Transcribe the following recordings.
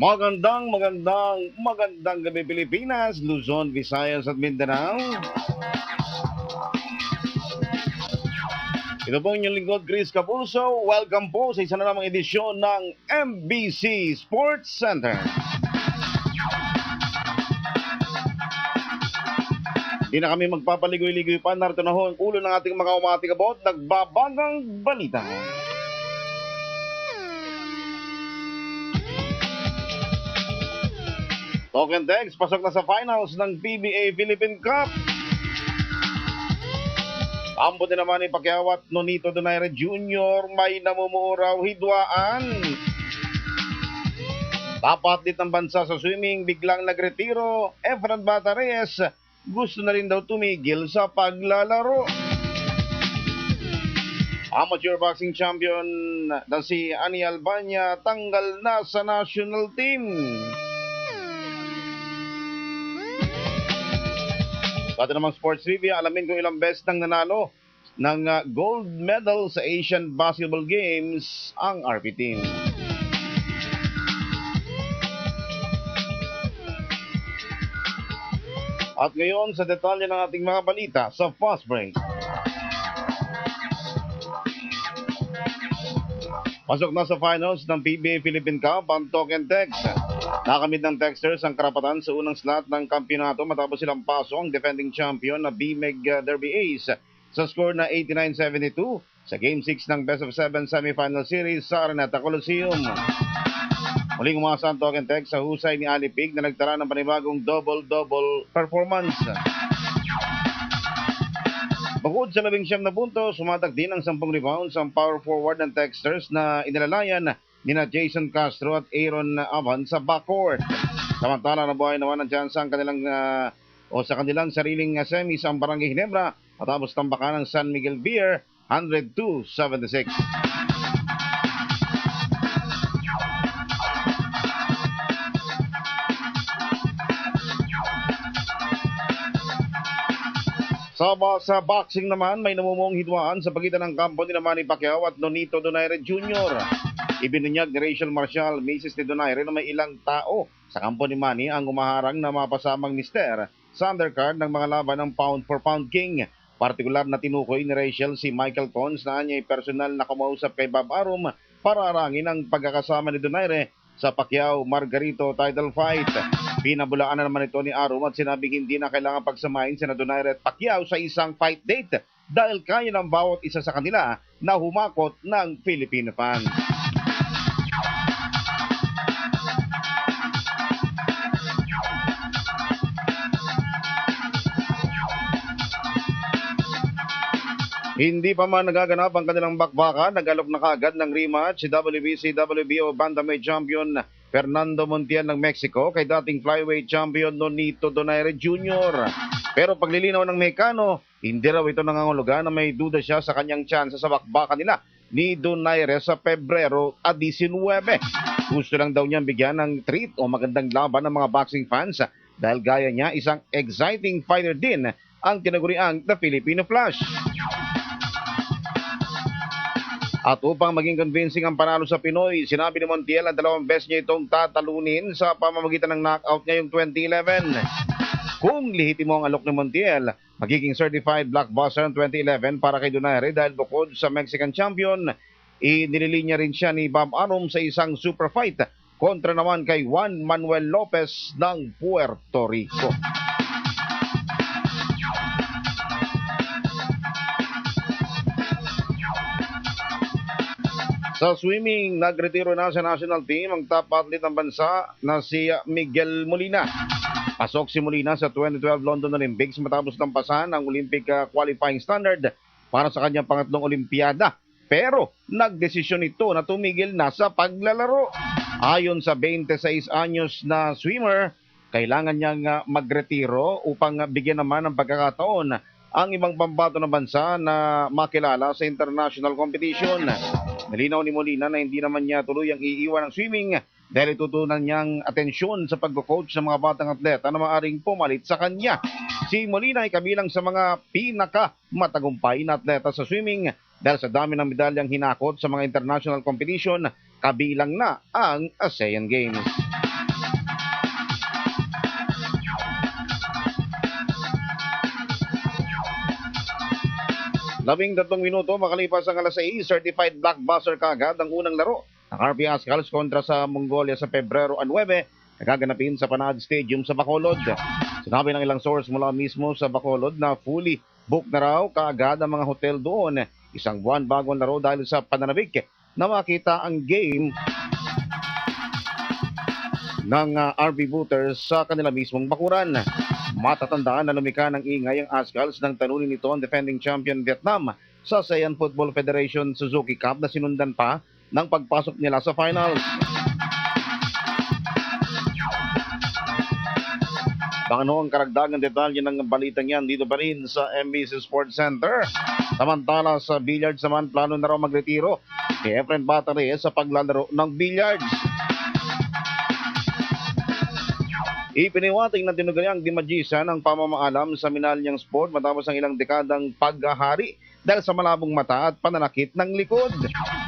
Magandang gabi Pilipinas, Luzon, Visayas at Mindanao. Ito po inyong lingkod, Chris Capulso. Welcome po sa isa na namang edisyon ng MBC Sports Center. Di na kami magpapaligoy-ligoy pa. Narito na ho ang ulo ng ating mga umatikabot. Nagbabagang balita. Token Text, pasok na sa finals ng PBA Philippine Cup. Ambo din naman ni Pacquiao at Nonito Donaire Jr. may namumuuraw hidwaan. Dapat dit ng bansa sa swimming, biglang nagretiro. Efran Bata Reyes, gusto na rin daw tumigil sa paglalaro. Amateur boxing champion na si Ani Albania tanggal na sa national team. Pati namang sports trivia, alamin kung ilang beses nang nanalo ng gold medal sa Asian Basketball Games ang RP team. At ngayon sa detalye ng ating mga balita sa Fast Break. Pasok na sa finals ng PBA Philippine Cup ang Token Text. Nakamit ng Texters ang karapatan sa unang slot ng kampyonato matapos silang paso ang defending champion na BMEG Derby Ace sa score na 89-72 sa Game 6 ng Best of 7 Semifinal Series sa Araneta Coliseum. Muling umasa ang Token Text sa husay ni Ali Pig na nagtala ng panibagong double-double performance. Bukod sa 19 na puntos, sumatak din ang 10 rebounds ang power forward ng Texters na inilalayan nina Jason Castro at Aaron Avan sa backcourt. Samantala nabuhay naman ang tsansa ang sa kanilang sariling semis ang Barangay Ginebra matapos tambakan ng San Miguel Beer 102-76. Sa boxing naman, may namumuong hidwaan sa pagitan ng kampo ni Manny Pacquiao at Nonito Donaire Jr. Ibinunyag ni Rachel Marcial, Mrs. ni Donaire, na may ilang tao sa kampo ni Manny ang umaharang na mapasamang mister sa undercard ng mga laban ng pound for pound king. Partikular na tinukoy ni Rachel si Michael Cons na niya personal na kumausap kay Bob Arum para arangin ang pagkakasama ni Donaire sa Pacquiao Margarito title fight. Pinabulaan na naman ito ni Arum at sinabing hindi na kailangan pagsamahin sina Donaire at Pacquiao sa isang fight date dahil kaya ng bawat isa sa kanila na humakot ng Filipino fans. Hindi pa man nagaganap ang kanilang bakbakan, nagalok na kagad ng rematch si WBC WBO Bantamweight Champion Fernando Montiel ng Mexico kay dating flyweight champion Nonito Donaire Jr. Pero paglilinaw ng Mekano, hindi raw ito nangangulugan na may duda siya sa kanyang tsansa sa bakbakan nila ni Donaire sa Pebrero 19. Gusto lang daw niyang bigyan ng treat o magandang laban ng mga boxing fans dahil gaya niya isang exciting fighter din ang tinaguriang The Filipino Flash. At upang maging convincing ang panalo sa Pinoy, sinabi ni Montiel na 2 beses niya itong tatalunin sa pamamagitan ng knockout ngayong 2011. Kung lihitimo ang alok ni Montiel, magiging certified blockbuster ng 2011 para kay Donaire dahil bukod sa Mexican champion, inililinya rin siya ni Bob Arum sa isang super fight kontra naman kay Juan Manuel Lopez ng Puerto Rico. Sa swimming, nagretiro na sa national team ang top athlete ng bansa na si Miguel Molina. Pasok si Molina sa 2012 London Olympics matapos lampasan ang Olympic qualifying standard para sa kanyang pangatlong Olimpiada. Pero nagdesisyon ito na tumigil na sa paglalaro. Ayon sa 26 anyos na swimmer, kailangan niyang magretiro upang bigyan naman ng pagkakataon ang ibang pambato ng bansa na makilala sa international competition. Nalinaw ni Molina na hindi naman niya tuluyang iiwan ang swimming dahil itutunan niyang atensyon sa pag-coach ng mga batang atleta na maaaring pumalit sa kanya. Si Molina ay kabilang sa mga pinakamatagumpay na atleta sa swimming dahil sa dami ng medalyang hinakot sa mga international competition, kabilang na ang ASEAN Games. 13 minuto makalipas ang alas 6, certified blockbuster kagad ang unang laro ng RP Ascals kontra sa Mongolia sa Pebrero 9, nagaganapin sa Panad Stadium sa Bacolod. Sinabi ng ilang source mula mismo sa Bacolod na fully booked na raw kaagad ang mga hotel doon. Isang buwan bago ang laro dahil sa pananabik na makita ang game ng RB Booters sa kanila mismong bakuran. Matatandaan na lumika ng ingay ang Ascals nang talunin nito ang defending champion Vietnam sa ASEAN Football Federation Suzuki Cup na sinundan pa ng pagpasok nila sa finals. Baka ang karagdagang detalye ng balitang yan dito pa rin sa MBC Sports Center. Samantala sa billiards naman, plano na raw magretiro si Efren Batare sa paglalaro ng billiards. Ipiniwating ng tinugaliang Di Magician ang pamamaalam sa minalyang sport matapos ang ilang dekadang paghahari dahil sa malabong mata at pananakit ng likod.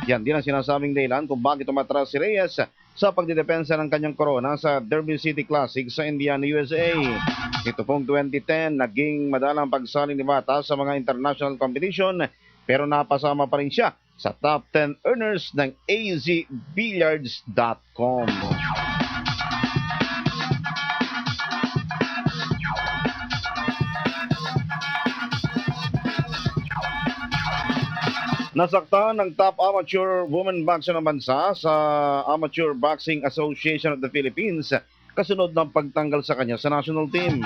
Yan din ang sinasabing dahilan kung bakit umatras si Reyes sa pagdidepensa ng kanyang corona sa Derby City Classic sa Indiana, USA. Ito pong 2010, naging madalang pagsali ni Bata sa mga international competition pero napasama pa rin siya sa top 10 earners ng azbilliards.com. Nasaktan ng top amateur women boxer ng bansa sa Amateur Boxing Association of the Philippines kasunod ng pagtanggal sa kanya sa national team.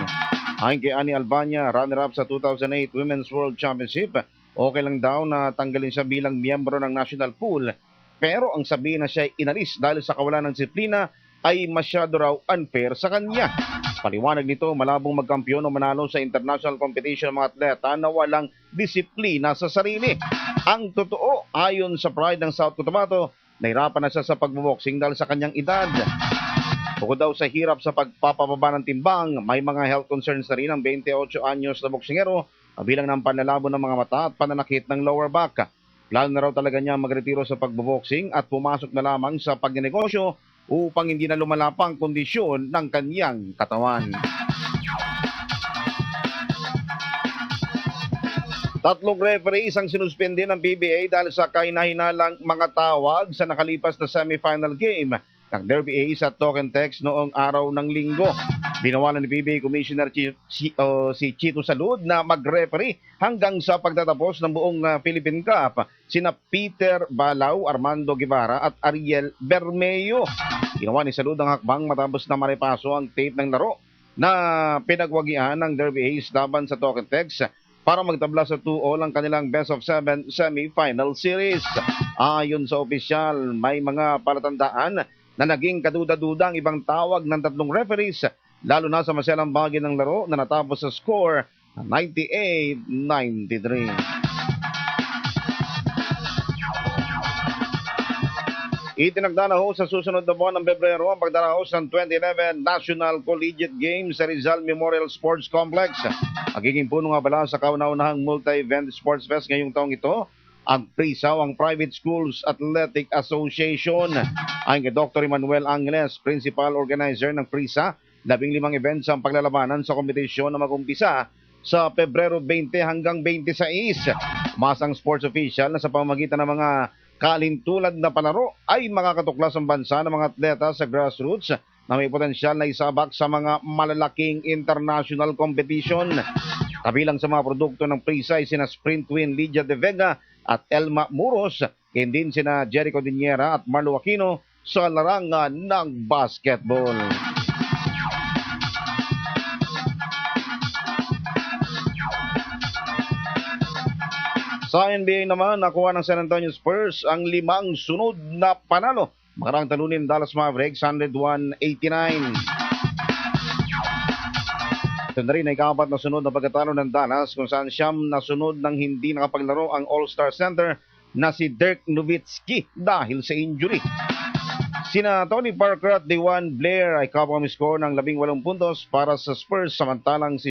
Ayon kay Annie Albania, runner-up sa 2008 Women's World Championship, okay lang daw na tanggalin siya bilang miyembro ng national pool. Pero ang sabihin na siya ay inalis dahil sa kawalan ng disiplina ay masyado raw unfair sa kanya. Paliwanag nito, malabong magkampiyon o manalo sa international competition ng mga atleta na walang disiplina sa sarili. Ang totoo, ayon sa Pride ng South Cotabato, nahirapan na siya sa pagboboxing dahil sa kanyang edad. Bukod daw sa hirap sa pagpapababa ng timbang, may mga health concerns na rin ang 28 anyos na boksingero, kabilang ng panlalabo ng mga mata at pananakit ng lower back. Plano na raw talaga niya magretiro sa pagboboxing at pumasok na lamang sa pagnenegosyo upang hindi na lumala pa ang kondisyon ng kanyang katawan. 3 referees ang sinuspende ng PBA dahil sa kahinahinalang mga tawag sa nakalipas na semifinal game ng Derby Ace at Token Tex noong araw ng Linggo. Binawalan ni PBA Commissioner si Chito Salud na mag-referee hanggang sa pagtatapos ng buong Philippine Cup sina Peter Balao, Armando Guevara at Ariel Bermeo. Ginawa ni Salud ang hakbang matapos na maripaso ang tape ng laro na pinagwagian ng Derby Ace laban sa Token Tex para magtabla sa 2-all ang kanilang best of 7 semi-final series. Ayon sa opisyal, may mga palatandaan na naging kaduda-duda ang ibang tawag ng 3 referees, lalo na sa maselang bahagi ng laro na natapos sa score na 98-93. Itinagda na ho sa susunod na buwan ng Pebrero ang pagdaraos ng 2011 National Collegiate Games sa Rizal Memorial Sports Complex. Magiging puno nga bala sa kauna-unahang multi-event sports fest ngayong taong ito ang PRISA o ang Private Schools Athletic Association. Ayon kay Dr. Emmanuel Angeles, principal organizer ng PRISA, 15 events ang paglalabanan sa kompetisyon na mag-umpisa sa Pebrero 20 hanggang 26. Masang sports official na sa pamamagitan ng mga kalintulad na palaro ay makakatuklas ang bansa ng mga atleta sa grassroots na may potensyal na isabak sa mga malalaking international competition. Kabilang sa mga produkto ng PRISA ay sina Sprint Twin Lydia De Vega at Elma Muros, din sina Jericho Diniera at Marlo Aquino sa larangan ng basketball. Sa NBA naman, nakuha ng San Antonio Spurs ang 5 sunod na panalo. Makarang talunin Dallas Mavericks 101-89. Ito na rin ay ika-4 na sunod na pagkatalo ng Dallas kung saan siyam na sunod ng hindi nakapaglaro ang All-Star Center na si Dirk Nowitzki dahil sa injury. Sina Tony Parker at Dewan Blair ay kapwa score ng 18 puntos para sa Spurs, samantalang si